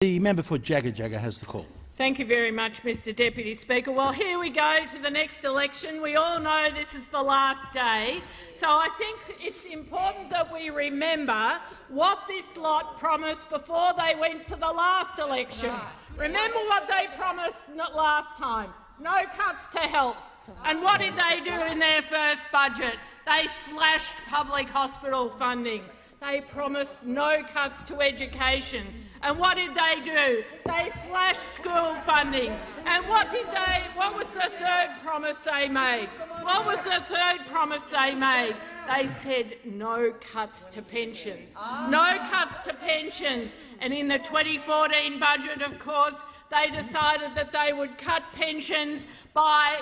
The member for Jagga Jagga has the call. Thank you very much, Mr Deputy Speaker. Well, here we go to the next election. We all know this is the last day, so I think it's important that we remember what this lot promised before they went to the last election. Remember what they promised last time. No cuts to health. And what did they do in their first budget? They slashed public hospital funding. They promised no cuts to education. And what did they do? They slashed school funding. And what was the third promise they made? What was the third promise they made? They said no cuts to pensions. No cuts to pensions. And in the 2014 budget, of course, they decided that they would cut pensions by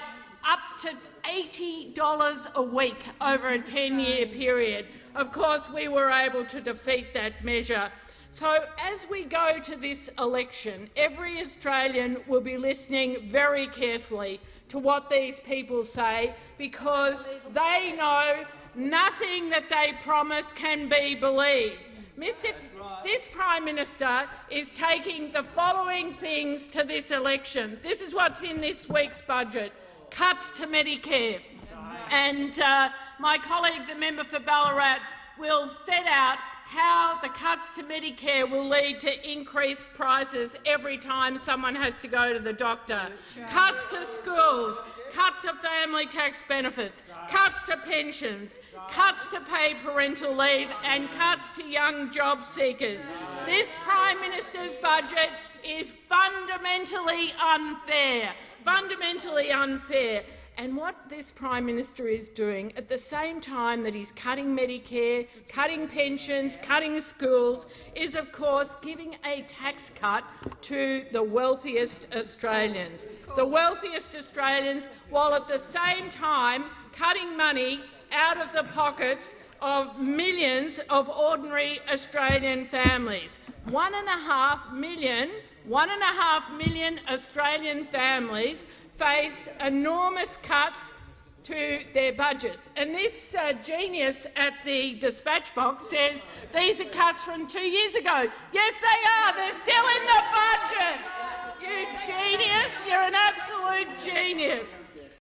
up to $80 a week over a 10-year period. Of course, we were able to defeat that measure. So as we go to this election, every Australian will be listening very carefully to what these people say, because they know nothing that they promise can be believed. This Prime Minister is taking the following things to this election. This is what's in this week's budget: cuts to Medicare. And my colleague, the member for Ballarat, will set out how the cuts to Medicare will lead to increased prices every time someone has to go to the doctor. Cuts to schools, cut to family tax benefits, cuts to pensions, cuts to paid parental leave and cuts to young job seekers. This Prime Minister's budget is fundamentally unfair. Fundamentally unfair. And what this Prime Minister is doing at the same time that he's cutting Medicare, cutting pensions, cutting schools, is of course giving a tax cut to the wealthiest Australians. The wealthiest Australians, while at the same time cutting money out of the pockets of millions of ordinary Australian families. 1.5 million Australian families face enormous cuts to their budgets. And this genius at the dispatch box says these are cuts from 2 years ago. Yes, they are. They're still in the budget. You genius. You're an absolute genius.